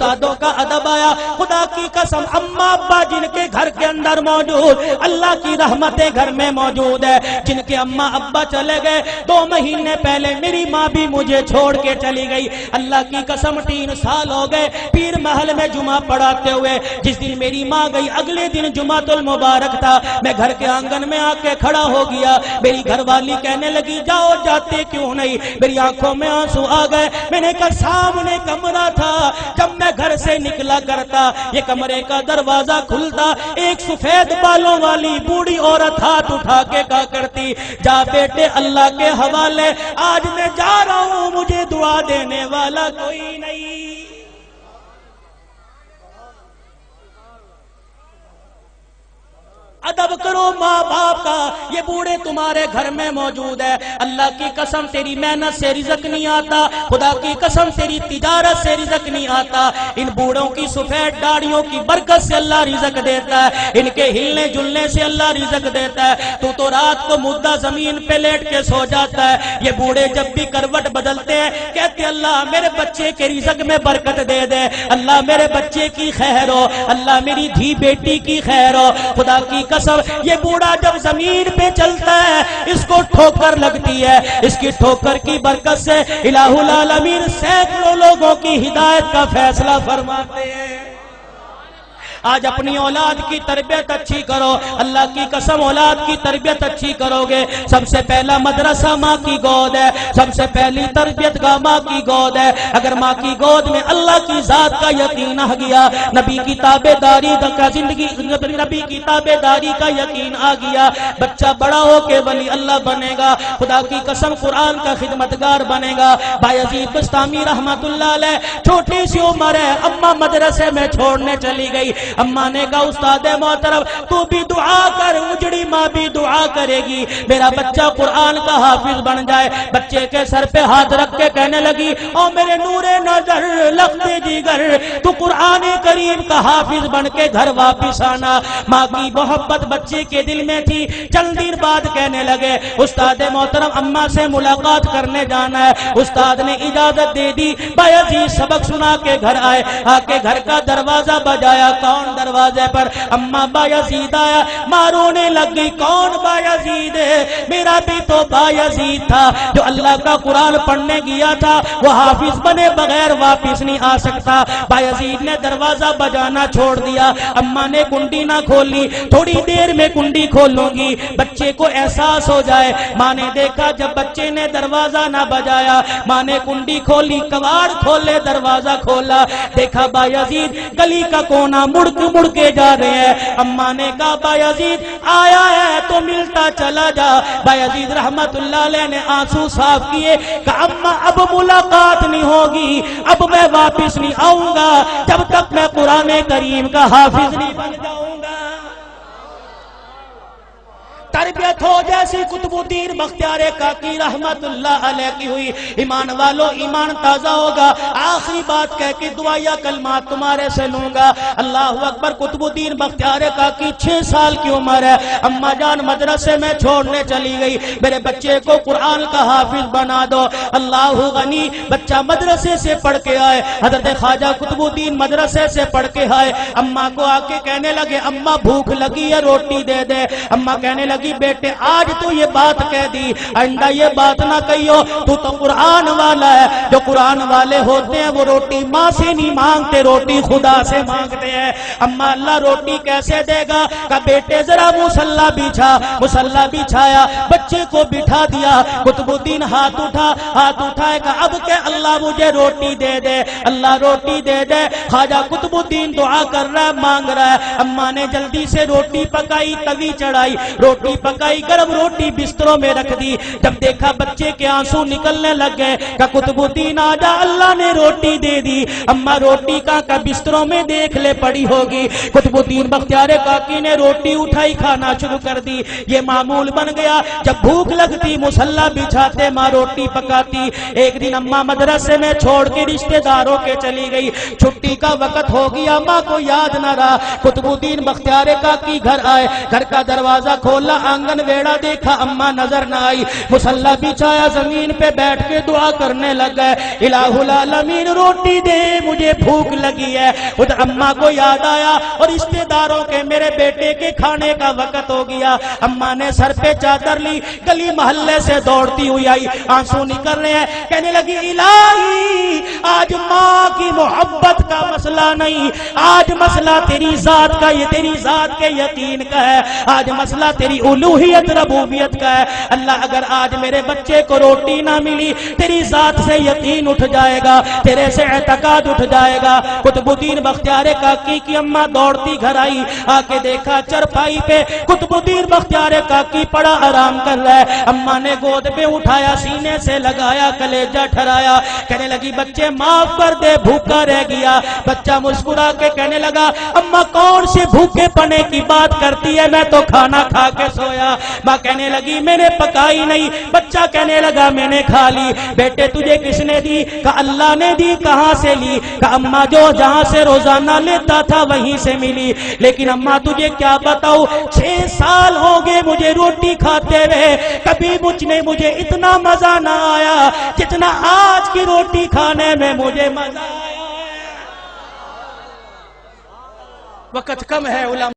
استادوں کا ادب آیا. خدا کی قسم اماں ابا جن کے گھر کے اندر موجود, اللہ کی رحمتیں گھر میں موجود ہے. جن کے اماں ابا چلے گئے 2 مہینے پہلے میری ماں بھی مجھے چھوڑ کے چلی گئی. اللہ کی قسم 3 سال ہو گئے پیر محل میں جمعہ پڑھاتے ہوئے. جس دن میری ماں گئی اگلے دن جمعۃ المبارک تھا. میں گھر کے آنگن میں آ کے کھڑا ہو گیا. میری گھر والی کہنے لگی جاؤ جاتے کیوں نہیں. میری آنکھوں میں آنسو آ گئے. میں نے کہا سامنے کمرہ تھا, جب میں گھر سے نکلا کرتا یہ کمرے کا دروازہ کھلتا, ایک سفید بالوں والی بوڑھی عورت ہاتھ اٹھا کے کہا کرتی جا بیٹے اللہ کے حوالے, آج میں جا رہا ہوں مجھے دعا دینے والا کوئی نہیں. ادب کرو ماں باپ کا. یہ بوڑھے تمہارے گھر میں موجود ہے. اللہ کی قسم تیری محنت سے رزق نہیں آتا, خدا کی قسم تیری تجارت سے رزق نہیں آتا. ان بوڑھوں کی سفید داڑھیوں کی برکت سے اللہ رزق دیتا ہے, ان کے ہلنے جلنے سے اللہ رزق دیتا ہے. تو رات کو مردہ زمین پہ لیٹ کے سو جاتا ہے. یہ بوڑھے جب بھی کروٹ بدلتے ہیں کہتے اللہ میرے بچے کے رزق میں برکت دے دے, اللہ میرے بچے کی خیر ہو, اللہ میری دھی بیٹی کی خیر ہو. خدا کی قسم یہ بوڑھا جب زمین پہ چلتا ہے اس کو ٹھوکر لگتی ہے, اس کی ٹھوکر کی برکت سے الہ العالمین سینکڑوں لوگوں کی ہدایت کا فیصلہ فرماتے ہیں. آج اپنی اولاد کی تربیت اچھی کرو. اللہ کی قسم اولاد کی تربیت اچھی کرو گے. سب سے پہلا مدرسہ ماں کی گود ہے, سب سے پہلی تربیت گاہ ماں کی گود ہے. اگر ماں کی گود میں اللہ کی ذات کا یقین آ گیا, نبی کی تابع داری کا زندگی, نبی کی تابع داری کا یقین آ گیا, بچہ بڑا ہو کے ولی اللہ بنے گا. خدا کی قسم قرآن کا خدمتگار بنے گا. بایزید بستامی رحمت اللہ علیہ چھوٹی سی عمر ہے, اماں مدرسے میں چھوڑنے چلی گئی. اماں نے کہا استاد محترم تو بھی دعا کر, اجڑی ماں بھی دعا کرے گی میرا بچہ قرآن کا حافظ بن جائے. بچے کے سر پہ ہاتھ رکھ کے کہنے لگی او میرے نور نظر لخت جگر تو قرآن کریم کا حافظ بن کے گھر واپس آنا. ماں کی محبت بچے کے دل میں تھی. چند دن بعد کہنے لگے استاد محترم اماں سے ملاقات کرنے جانا ہے. استاد نے اجازت دے دی. بایزید سبق سنا کے گھر آئے, آ کے گھر کا دروازہ بجایا. کون دروازے پر؟ اماں بایزید آیا. ماں رونے لگی کون بایزید ہے؟ میرا بھی تو بایزید تھا جو اللہ کا قرآن پڑھنے گیا تھا, وہ حافظ بنے بغیر واپس نہیں آ سکتا. بایزید نے دروازہ بجانا چھوڑ دیا. اماں نے کنڈی نہ کھولی, تھوڑی دیر میں کنڈی کھولوں گی بچے کو احساس ہو جائے. ماں نے دیکھا جب بچے نے دروازہ نہ بجایا, ماں نے کنڈی کھولی, کواڑ کھولے, دروازہ کھولا, دیکھا بایزید گلی کا کونا مڑ کے جا رہے ہیں. اماں نے کہا بایزید آیا ہے تو ملتا چلا جا. بایزید رحمت اللہ علیہ نے آنسو صاف کیے, کہا اماں اب ملاقات نہیں ہوگی, اب میں واپس نہیں آؤں گا جب تک میں قرآن کریم کا حافظ نہیں بن جاؤں گا. تربیت ہو جیسی قطب الدین بختیار کاکی رحمت اللہ علیہ کی ہوئی. ایمان والو ایمان تازہ ہوگا. آخری بات کہہ کے دعائیا کلمات تمہارے سے لوں گا. اللہ اکبر. قطب الدین بختیار کاکی 6 سال کی عمر ہے. اماں جان مدرسے میں چھوڑنے چلی گئی, میرے بچے کو قرآن کا حافظ بنا دو. اللہ غنی. بچہ مدرسے سے پڑھ کے آئے, حضرت خواجہ قطب الدین مدرسے سے پڑھ کے آئے. اماں کو آ کے کہنے لگے اماں بھوک لگی ہے روٹی دے دے. اماں کہنے لگی بیٹے آج تو یہ بات کہہ دی, آئندہ یہ بات نہ کہیو, تو قرآن والا ہے. جو قرآن والے ہوتے ہیں وہ روٹی ماں سے نہیں مانگتے, روٹی خدا سے مانگتے ہیں. اماں اللہ روٹی کیسے دے گا؟ کہ بیٹے ذرا مصلی بچھا. مصلی بچھایا, بچے کو بٹھا دیا. قطب الدین ہاتھ اٹھائے کہ اب کہ اللہ مجھے روٹی دے دے, اللہ روٹی دے دے. خواجہ قطب الدین دعا کر رہا ہے, مانگ رہا ہے. اماں نے جلدی سے روٹی پکائی, توی چڑھائی, روٹی پکائی, گرم روٹی بستروں میں رکھ دی. جب دیکھا بچے کے آنسو نکلنے لگ گئے کہ قطب الدین آجا اللہ نے روٹی دے دی. اماں روٹی کا بستروں میں دیکھ لے پڑی ہوگی. قطب الدین بختیار کاکی نے روٹی اٹھائی, کھانا شروع کر دی. یہ معمول بن گیا, جب بھوک لگتی مصلی بچھاتے, ماں روٹی پکاتی. ایک دن اماں مدرسے میں چھوڑ کے رشتہ داروں کے چلی گئی. چھٹی کا وقت ہو گیا, ماں کو یاد نہ رہا. قطب الدین بختیار کاکی گھر آئے, گھر کا دروازہ کھولا, آنگن ویڑا دیکھا اما نظر نہ آئی، مصلی بچھایا زمین پہ بیٹھ کے دعا کرنے لگا، الہ العالمین روٹی دے مجھے بھوک لگی ہے۔ خود اما کو یاد آیا اور رشتے داروں کے میرے بیٹے کے کھانے کا وقت ہو گیا۔ اما نے سر پہ چادر لی، گلی محلے سے دوڑتی ہوئی آئی، آنسو نکل رہے ہیں، کہنے لگی الہی آج ماں کی محبت کا مسئلہ نہیں، آج مسئلہ تیری ذات کا، یہ تیری ذات کے یقین کا ہے، آج مسئلہ تیری الوہیت ربوبیت کا ہے۔ اللہ اگر آج میرے بچے کو روٹی نہ ملی، تیری ذات سے یقین اٹھ جائے گا، تیرے سے اعتقاد اٹھ جائے گا۔ قطب الدین بختیار کاکی کی اماں دوڑتی گھر آئی، آ کے دیکھا چرپائی پہ قطب الدین بختیار کاکی پڑا آرام کر رہا ہے۔ اماں نے گود پہ اٹھایا، سینے سے لگایا، کلیجہ ٹھرایا، کہنے لگی بچے معاف کر دے، بھوکا رہ گیا۔ بچہ مسکرا کے کہنے لگا اماں کون سے بھوکے پنے کی بات کرتی ہے، میں تو کھانا کھا کے سویا۔ ماں کہنے لگی میں نے پکائی نہیں، بچہ کہنے لگا میں نے کھا لی۔ بیٹے تجھے کس نے دی؟ کہا اللہ نے دی۔ کہاں سے لی؟ کہا اماں جو جہاں سے روزانہ لیتا تھا وہیں سے ملی، لیکن اماں تجھے کیا بتاؤ 6 سال ہو گئے مجھے روٹی کھاتے ہوئے، کبھی مجھے اتنا مزہ نہ آیا جتنا آج کی روٹی کھانے میں مجھے مزہ آیا ہے۔ وقت کم ہے علماء